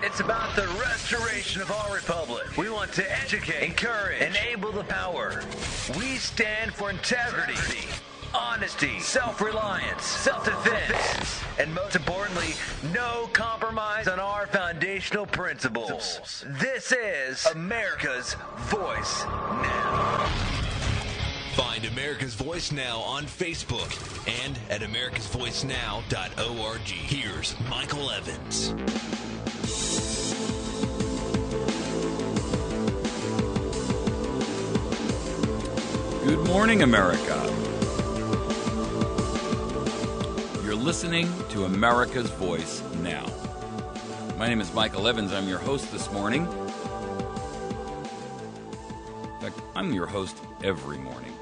It's about the restoration of our republic. We want to educate, encourage, enable the power. We stand for integrity, honesty, self-reliance, self-defense, and most importantly, no compromise on our foundational principles. This is America's Voice Now. Find America's Voice Now on Facebook and at americasvoicenow.org. Here's Michael Evans. Good morning, America. You're listening to America's Voice Now. My name is Michael Evans. I'm your host this morning. In fact, I'm your host every morning.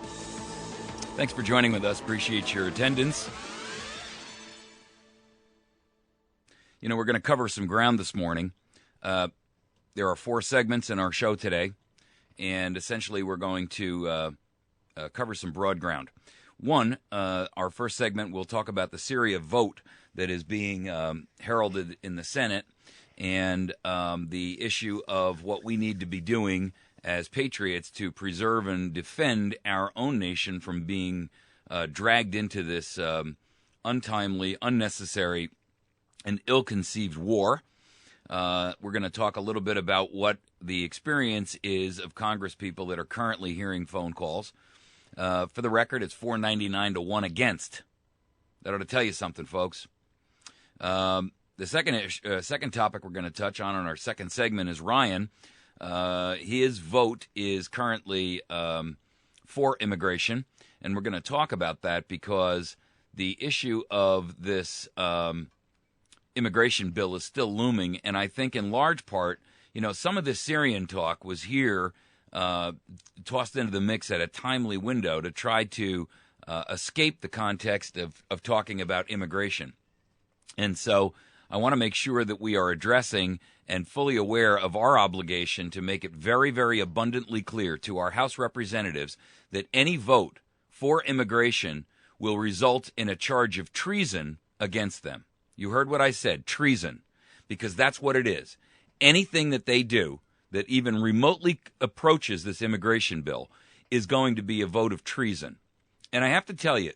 Thanks for joining with us. Appreciate your attendance. You know, we're going to cover some ground this morning. There are 4 segments in our show today, and essentially we're going to cover some broad ground. One, our first segment, we'll talk about the Syria vote that is being heralded in the Senate and the issue of what we need to be doing as patriots to preserve and defend our own nation from being dragged into this untimely, unnecessary, and ill-conceived war. We're going to talk a little bit about what the experience is of Congress people that are currently hearing phone calls. For the record, it's 499 to 1 against. That ought to tell you something, folks. The second topic we're going to touch on in our second segment is Ryan. His vote is currently for immigration, and we're going to talk about that because the issue of this immigration bill is still looming, and I think in large part, you know, some of this Syrian talk was here tossed into the mix at a timely window to try to escape the context of talking about immigration. And so I want to make sure that we are addressing and fully aware of our obligation to make it very, very abundantly clear to our House representatives that any vote for immigration will result in a charge of treason against them. You heard what I said, treason, because that's what it is. Anything that they do that even remotely approaches this immigration bill is going to be a vote of treason. And I have to tell you,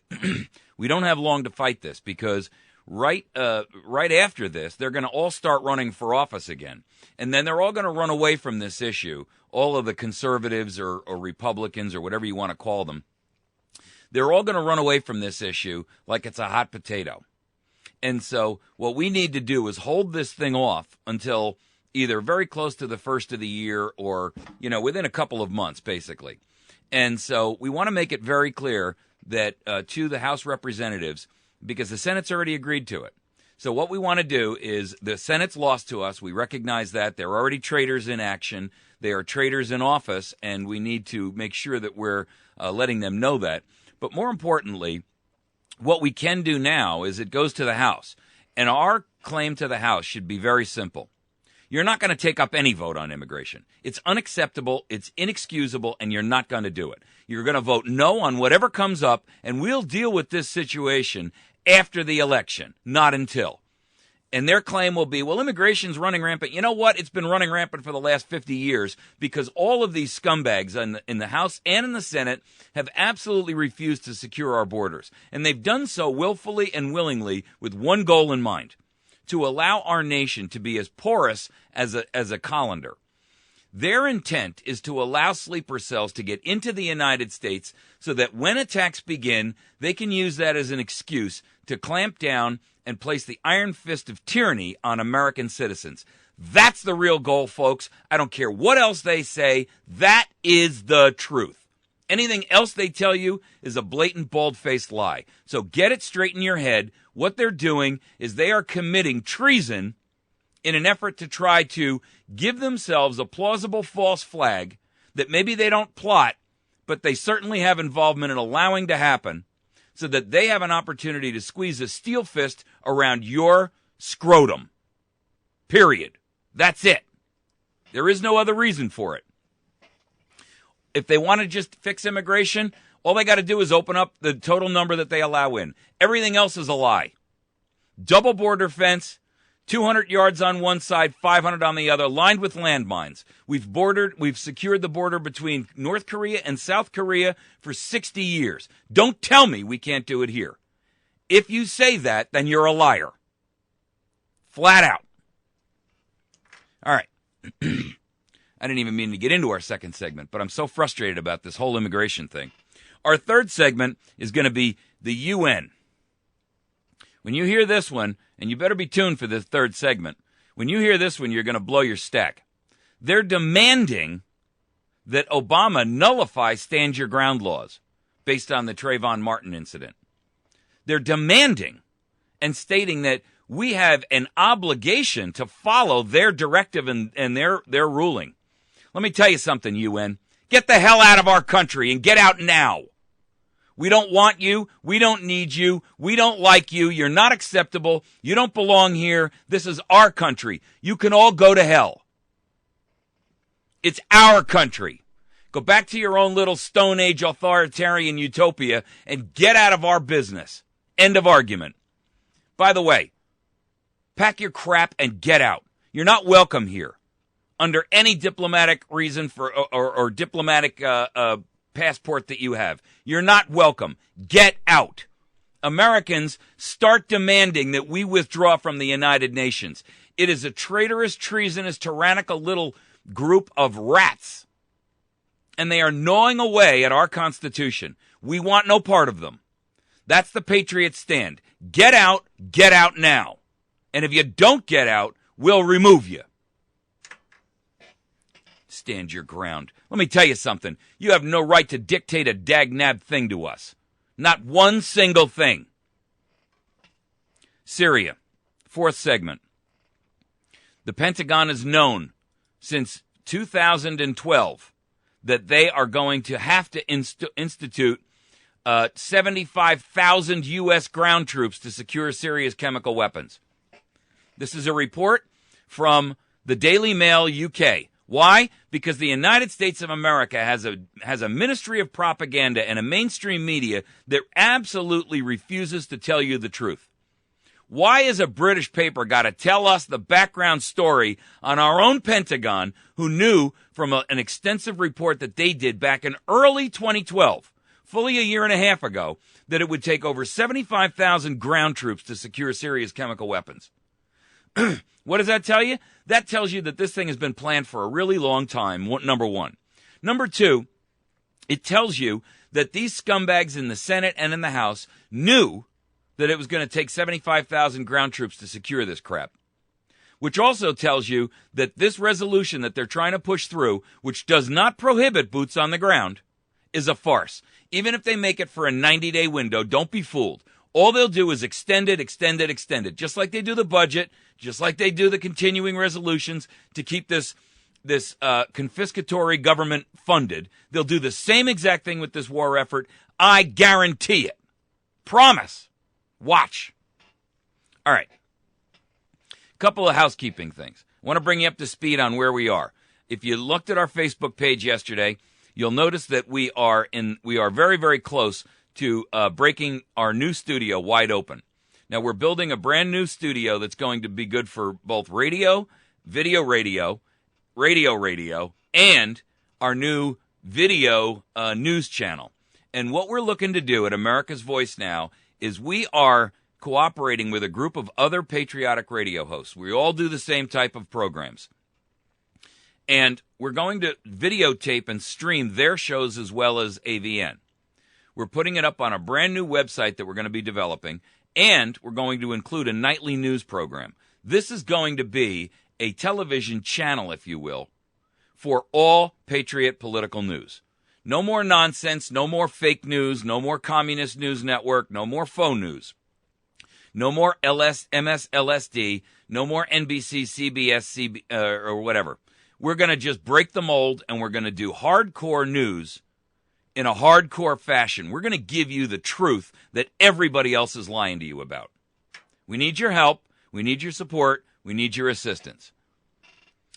we don't have long to fight this because right after this, they're going to all start running for office again. And then they're all going to run away from this issue, all of the conservatives or Republicans or whatever you want to call them. They're all going to run away from this issue like it's a hot potato. And so what we need to do is hold this thing off until either very close to the first of the year or, you know, within a couple of months, basically. And so we want to make it very clear that to the House representatives, because the Senate's already agreed to it. So what we want to do is the Senate's lost to us. We recognize that. They're already traitors in action. They are traitors in office, and we need to make sure that we're letting them know that. But more importantly, what we can do now is it goes to the House. And our claim to the House should be very simple. You're not going to take up any vote on immigration. It's unacceptable, it's inexcusable, and you're not going to do it. You're going to vote no on whatever comes up, and we'll deal with this situation after the election, not until. And their claim will be, well, immigration's running rampant. You know what? It's been running rampant for the last 50 years because all of these scumbags in the House and in the Senate have absolutely refused to secure our borders. And they've done so willfully and willingly with one goal in mind: to allow our nation to be as porous as a colander. Their intent is to allow sleeper cells to get into the United States so that when attacks begin, they can use that as an excuse to clamp down and place the iron fist of tyranny on American citizens. That's the real goal, folks. I don't care what else they say. That is the truth. Anything else they tell you is a blatant, bald-faced lie. So get it straight in your head. What they're doing is they are committing treason in an effort to try to give themselves a plausible false flag that maybe they don't plot, but they certainly have involvement in allowing to happen, so that they have an opportunity to squeeze a steel fist around your scrotum. Period. That's it. There is no other reason for it. If they want to just fix immigration, all they got to do is open up the total number that they allow in. Everything else is a lie. Double border fence, 200 yards on one side, 500 on the other, lined with landmines. We've secured the border between North Korea and South Korea for 60 years. Don't tell me we can't do it here. If you say that, then you're a liar. Flat out. All right. I didn't even mean to get into our second segment, but I'm so frustrated about this whole immigration thing. Our third segment is going to be the UN. When you hear this one, and you better be tuned for the third segment, when you hear this one, you're going to blow your stack. They're demanding that Obama nullify stand your ground laws based on the Trayvon Martin incident. They're demanding and stating that we have an obligation to follow their directive and their ruling. Let me tell you something, UN. Get the hell out of our country and get out now. We don't want you. We don't need you. We don't like you. You're not acceptable. You don't belong here. This is our country. You can all go to hell. It's our country. Go back to your own little Stone Age authoritarian utopia and get out of our business. End of argument. By the way, pack your crap and get out. You're not welcome here under any diplomatic reason or diplomatic passport that you have. You're not welcome. Get out. Americans, start demanding that we withdraw from the United Nations. It is a traitorous, treasonous, tyrannical little group of rats. And they are gnawing away at our Constitution. We want no part of them. That's the Patriot stand. Get out now. And if you don't get out, we'll remove you. Stand your ground. Let me tell you something. You have no right to dictate a dag-nab thing to us. Not one single thing. Syria, fourth segment. The Pentagon has known since 2012 that they are going to have to institute 75,000 U.S. ground troops to secure Syria's chemical weapons. This is a report from the Daily Mail UK. Why? Because the United States of America has a ministry of propaganda and a mainstream media that absolutely refuses to tell you the truth. Why has a British paper got to tell us the background story on our own Pentagon, who knew from an extensive report that they did back in early 2012, fully a year and a half ago, that it would take over 75,000 ground troops to secure Syria's chemical weapons? What does that tell you? That tells you that this thing has been planned for a really long time, number one. Number two, it tells you that these scumbags in the Senate and in the House knew that it was going to take 75,000 ground troops to secure this crap. Which also tells you that this resolution that they're trying to push through, which does not prohibit boots on the ground, is a farce. Even if they make it for a 90-day window, don't be fooled. All they'll do is extend it, just like they do the budget, just like they do the continuing resolutions to keep this confiscatory government funded. They'll do the same exact thing with this war effort. I guarantee it. Promise. Watch. All right. Couple of housekeeping things. I want to bring you up to speed on where we are. If you looked at our Facebook page yesterday, you'll notice that we are very, very close to breaking our new studio wide open. Now, we're building a brand new studio that's going to be good for both radio, video radio, and our new video news channel. And what we're looking to do at America's Voice Now is we are cooperating with a group of other patriotic radio hosts. We all do the same type of programs. And we're going to videotape and stream their shows as well as AVN. We're putting it up on a brand new website that we're going to be developing, and we're going to include a nightly news program. This is going to be a television channel, if you will, for all Patriot political news. No more nonsense, no more fake news, no more communist news network, no more faux news. No more MSLSD, no more NBC, CBS, or whatever. We're going to just break the mold, and we're going to do hardcore news in a hardcore fashion. We're going to give you the truth that everybody else is lying to you about. We need your help. We need your support. We need your assistance.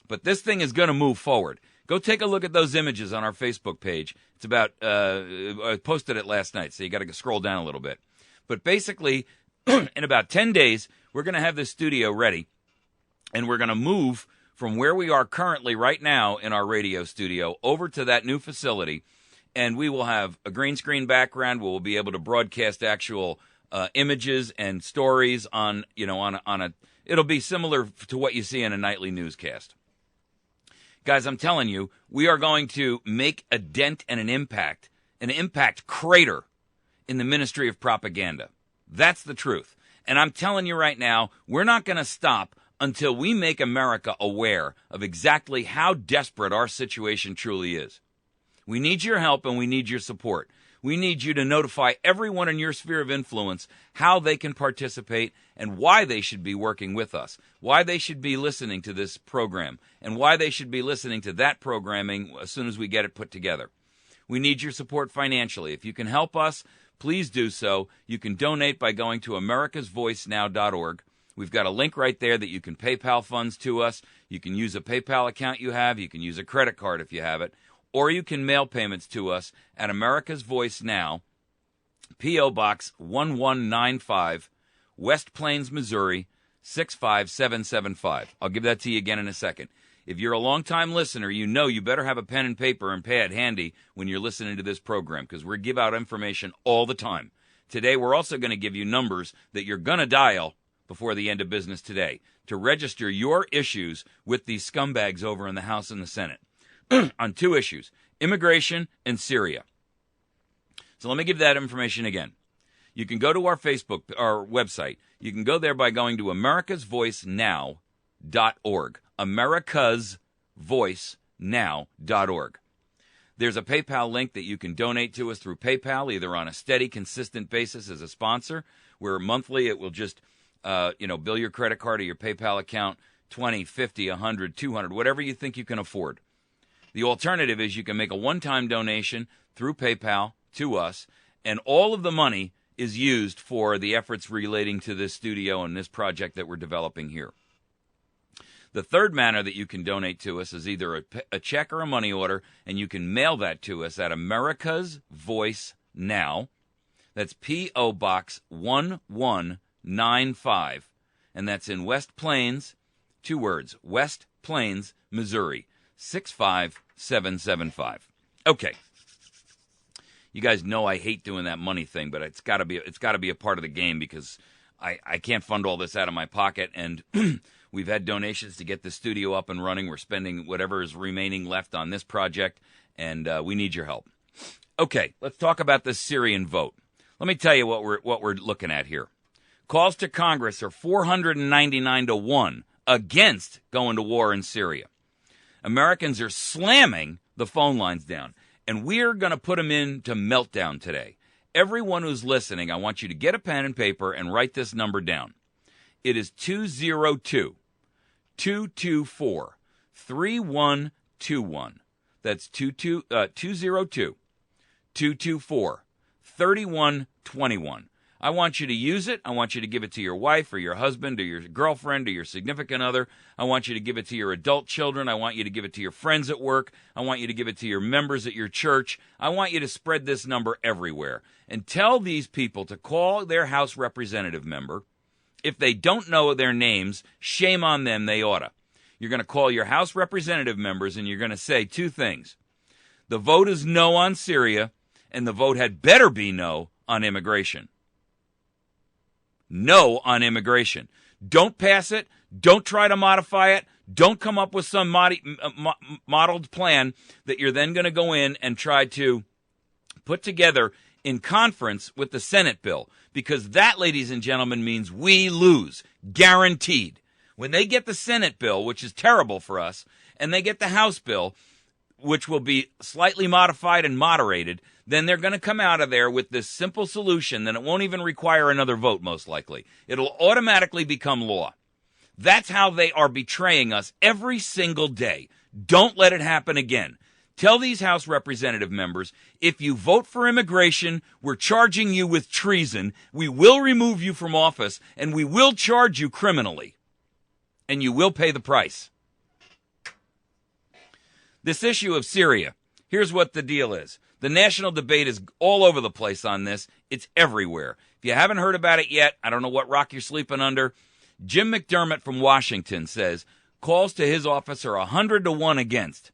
But this thing is going to move forward. Go take a look at those images on our Facebook page. It's about, I posted it last night, so you got to scroll down a little bit. But basically, in about 10 days, we're going to have this studio ready. And we're going to move from where we are currently right now in our radio studio over to that new facility. And we will have a green screen background. We'll be able to broadcast actual images and stories on a. It'll be similar to what you see in a nightly newscast. Guys, I'm telling you, we are going to make a dent and an impact crater in the ministry of propaganda. That's the truth. And I'm telling you right now, we're not going to stop until we make America aware of exactly how desperate our situation truly is. We need your help and we need your support. We need you to notify everyone in your sphere of influence how they can participate and why they should be working with us, why they should be listening to this program, and why they should be listening to that programming as soon as we get it put together. We need your support financially. If you can help us, please do so. You can donate by going to americasvoicenow.org. We've got a link right there that you can PayPal funds to us. You can use a PayPal account you have. You can use a credit card if you have it. Or you can mail payments to us at America's Voice Now, P.O. Box 1195, West Plains, Missouri, 65775. I'll give that to you again in a second. If you're a long-time listener, you know you better have a pen and paper and pad handy when you're listening to this program because we give out information all the time. Today, we're also going to give you numbers that you're going to dial before the end of business today to register your issues with these scumbags over in the House and the Senate. On two issues, immigration and Syria. So let me give that information again. You can go to our website. You can go there by going to americasvoicenow.org. americasvoicenow.org. There's a PayPal link that you can donate to us through PayPal, either on a steady, consistent basis as a sponsor, where monthly it will just, bill your credit card or your PayPal account, 20, 50, 100, 200, whatever you think you can afford. The alternative is you can make a one-time donation through PayPal to us, and all of the money is used for the efforts relating to this studio and this project that we're developing here. The third manner that you can donate to us is either a check or a money order, and you can mail that to us at America's Voice Now. That's P.O. Box 1195, and that's in West Plains, 2 words, West Plains, Missouri. 65775. Okay. You guys know I hate doing that money thing, but it's got to be a part of the game because I can't fund all this out of my pocket, and we've had donations to get the studio up and running. We're spending whatever is remaining left on this project, and we need your help. Okay, let's talk about this Syrian vote. Let me tell you what we're looking at here. Calls to Congress are 499-1 against going to war in Syria. Americans are slamming the phone lines down, and we're going to put them into meltdown today. Everyone who's listening, I want you to get a pen and paper and write this number down. It is 202-224-3121. That's 202-224-3121. I want you to use it. I want you to give it to your wife or your husband or your girlfriend or your significant other. I want you to give it to your adult children. I want you to give it to your friends at work. I want you to give it to your members at your church. I want you to spread this number everywhere and tell these people to call their House representative member. If they don't know their names, shame on them, they oughta. You're going to call your House representative members and you're going to say two things. The vote is no on Syria, and the vote had better be no on immigration. No on immigration. Don't pass it. Don't try to modify it. Don't come up with some modeled plan that you're then going to go in and try to put together in conference with the Senate bill. Because that, ladies and gentlemen, means we lose. Guaranteed. When they get the Senate bill, which is terrible for us, and they get the House bill, which will be slightly modified and moderated, then they're going to come out of there with this simple solution that it won't even require another vote, most likely. It'll automatically become law. That's how they are betraying us every single day. Don't let it happen again. Tell these House representative members, if you vote for immigration, we're charging you with treason. We will remove you from office, and we will charge you criminally. And you will pay the price. This issue of Syria, here's what the deal is. The national debate is all over the place on this. It's everywhere. If you haven't heard about it yet, I don't know what rock you're sleeping under. Jim McDermott from Washington says calls to his office are 100-1 against.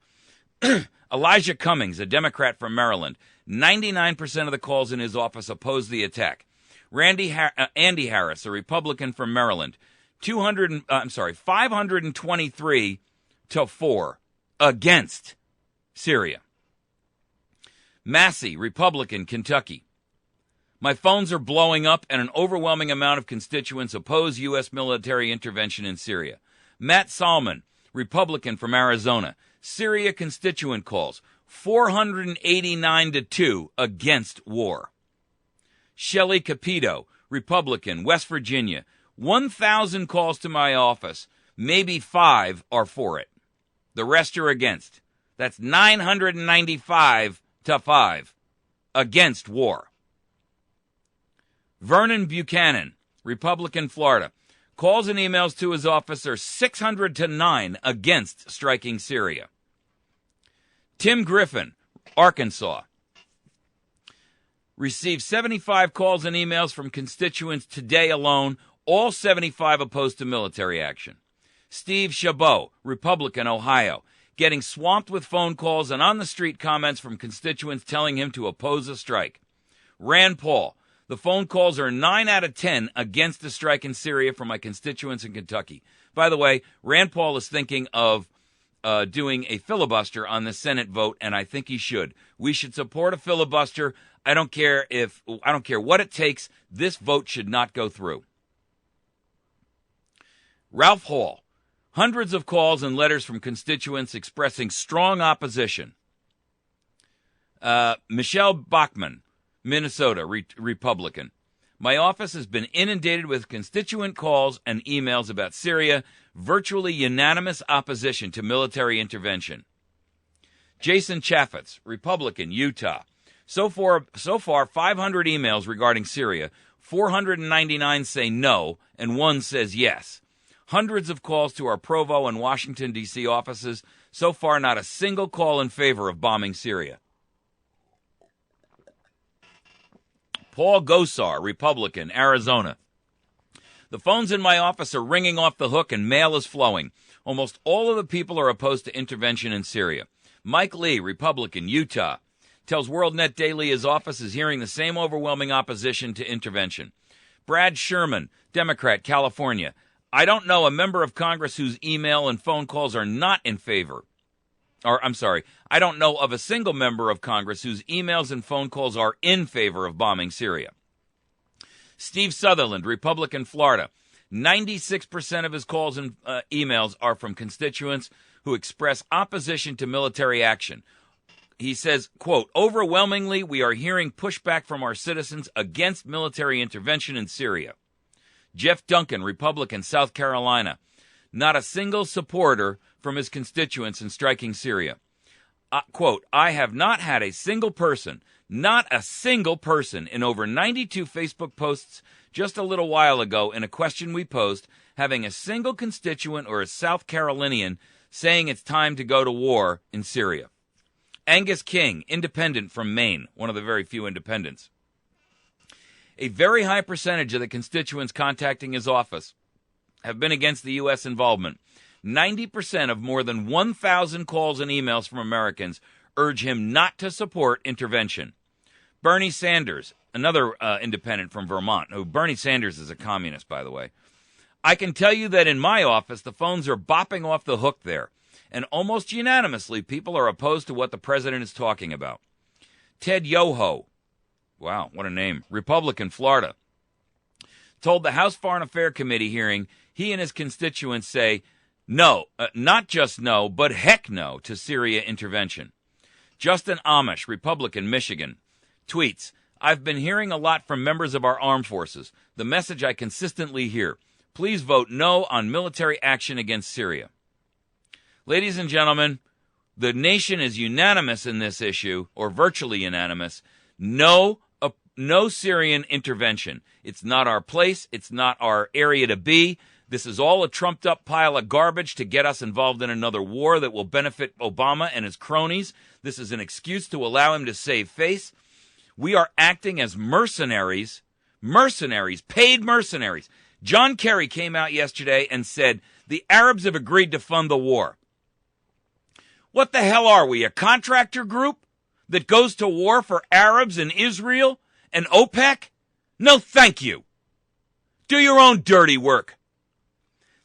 Elijah Cummings, a Democrat from Maryland, 99% of the calls in his office oppose the attack. Andy Harris, a Republican from Maryland, 523 to 4 against Syria. Massey, Republican, Kentucky. My phones are blowing up and an overwhelming amount of constituents oppose U.S. military intervention in Syria. Matt Salmon, Republican from Arizona. Syria constituent calls 489 to 2 against war. Shelley Capito, Republican, West Virginia. 1,000 calls to my office. Maybe 5 are for it. The rest are against. That's 995 to 5 against war. Vernon Buchanan, Republican, Florida. Calls and emails to his office are 600 to 9 against striking Syria. Tim Griffin, Arkansas. Received 75 calls and emails from constituents today alone, all 75 opposed to military action. Steve Chabot, Republican, Ohio, getting swamped with phone calls and on-the-street comments from constituents telling him to oppose a strike. Rand Paul, the phone calls are 9 out of 10 against the strike in Syria from my constituents in Kentucky. By the way, Rand Paul is thinking of doing a filibuster on the Senate vote, and I think he should. We should support a filibuster. I don't care what it takes. This vote should not go through. Ralph Hall, hundreds of calls and letters from constituents expressing strong opposition. Michelle Bachmann, Minnesota, Republican. My office has been inundated with constituent calls and emails about Syria, virtually unanimous opposition to military intervention. Jason Chaffetz, Republican, Utah. So far, 500 emails regarding Syria. 499 say no, and 1 says yes. Hundreds of calls to our Provo and Washington, D.C. offices. So far, not a single call in favor of bombing Syria. Paul Gosar, Republican, Arizona. The phones in my office are ringing off the hook and mail is flowing. Almost all of the people are opposed to intervention in Syria. Mike Lee, Republican, Utah, tells WorldNet Daily his office is hearing the same overwhelming opposition to intervention. Brad Sherman, Democrat, California. I don't know a member of Congress whose email and phone calls are not in favor. I don't know of a single member of Congress whose emails and phone calls are in favor of bombing Syria. Steve Sutherland, Republican, Florida. 96% of his calls and emails are from constituents who express opposition to military action. He says, quote, overwhelmingly, we are hearing pushback from our citizens against military intervention in Syria. Jeff Duncan, Republican, South Carolina. Not a single supporter from his constituents in striking Syria. Quote, I have not had a single person, not a single person in over 92 Facebook posts just a little while ago in a question we posed, having a single constituent or a South Carolinian saying it's time to go to war in Syria. Angus King, independent from Maine, one of the very few independents. A very high percentage of the constituents contacting his office have been against the U.S. involvement. 90% of more than 1,000 calls and emails from Americans urge him not to support intervention. Bernie Sanders, another independent from Vermont, who Bernie Sanders is a communist, by the way. I can tell you that in my office, the phones are bopping off the hook there, and almost unanimously, people are opposed to what the president is talking about. Ted Yoho, wow, what a name, Republican, Florida, told the House Foreign Affairs Committee hearing he and his constituents say no, not just no, but heck no to Syria intervention. Justin Amish, Republican, Michigan, tweets, I've been hearing a lot from members of our armed forces. The message I consistently hear, please vote no on military action against Syria. Ladies and gentlemen, the nation is unanimous in this issue, or virtually unanimous. No Syrian intervention. It's not our place. It's not our area to be. This is all a trumped-up pile of garbage to get us involved in another war that will benefit Obama and his cronies. This is an excuse to allow him to save face. We are acting as mercenaries, paid mercenaries, John Kerry came out yesterday and said the Arabs have agreed to fund the war. What the hell are we, a contractor group that goes to war for Arabs and Israel and OPEC? No, thank you. Do your own dirty work.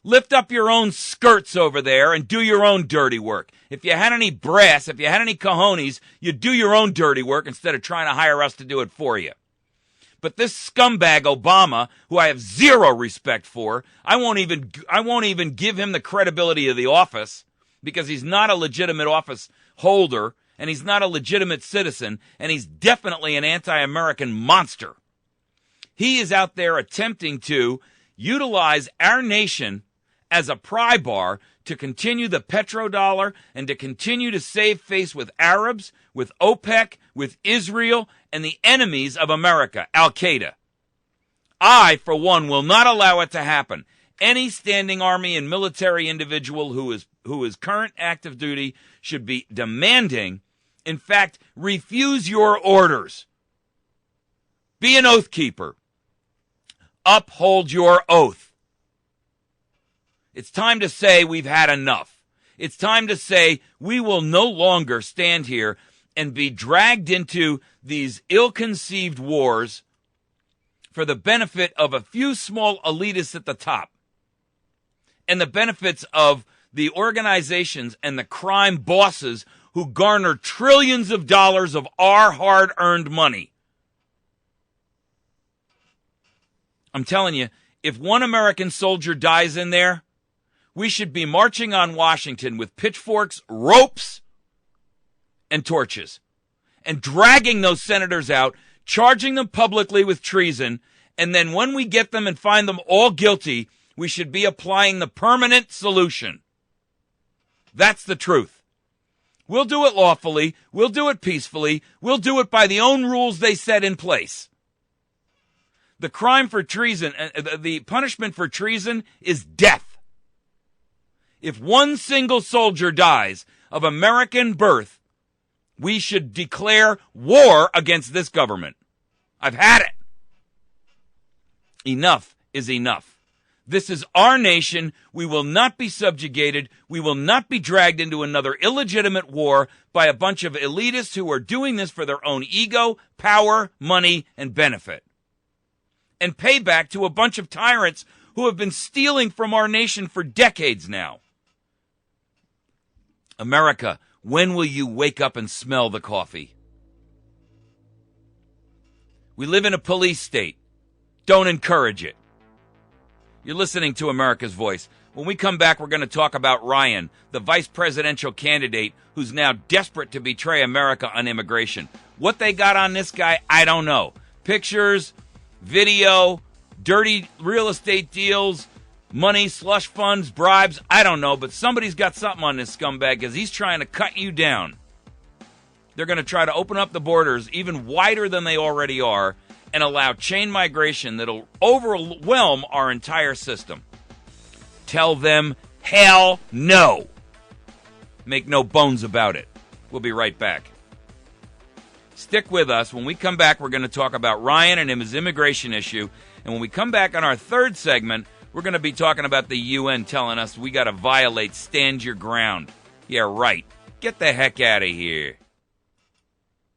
Lift up your own skirts over there and do your own dirty work. If you had any brass, if you had any cojones, you'd do your own dirty work instead of trying to hire us to do it for you. But this scumbag Obama, who I have zero respect for, I won't even give him the credibility of the office because he's not a legitimate office holder and he's not a legitimate citizen and he's definitely an anti-American monster. He is out there attempting to utilize our nation as a pry bar to continue the petrodollar and to continue to save face with Arabs, with OPEC, with Israel, and the enemies of America, Al-Qaeda. I, for one, will not allow it to happen. Any standing army and military individual who is current active duty should be demanding, in fact, refuse your orders. Be an oath keeper. Uphold your oath. It's time to say we've had enough. It's time to say we will no longer stand here and be dragged into these ill-conceived wars for the benefit of a few small elitists at the top and the benefits of the organizations and the crime bosses who garner trillions of dollars of our hard-earned money. I'm telling you, if one American soldier dies in there, we should be marching on Washington with pitchforks, ropes, and torches, and dragging those senators out, charging them publicly with treason, and then when we get them and find them all guilty, we should be applying the permanent solution. That's the truth. We'll do it lawfully, we'll do it peacefully, we'll do it by the own rules they set in place. The crime for treason, the punishment for treason is death. If one single soldier dies of American birth, we should declare war against this government. I've had it. Enough is enough. This is our nation. We will not be subjugated. We will not be dragged into another illegitimate war by a bunch of elitists who are doing this for their own ego, power, money, and benefit. And payback to a bunch of tyrants who have been stealing from our nation for decades now. America, when will you wake up and smell the coffee? We live in a police state. Don't encourage it. You're listening to America's Voice. When we come back, we're going to talk about Ryan, the vice presidential candidate who's now desperate to betray America on immigration. What they got on this guy, I don't know. Pictures, video, dirty real estate deals, money, slush funds, bribes, I don't know, but somebody's got something on this scumbag because he's trying to cut you down. They're going to try to open up the borders even wider than they already are and allow chain migration that'll overwhelm our entire system. Tell them, hell no. Make no bones about it. We'll be right back. Stick with us. When we come back, we're going to talk about Ryan and his immigration issue. And when we come back on our third segment, we're going to be talking about the UN telling us we got to violate stand your ground. Yeah, right. Get the heck out of here.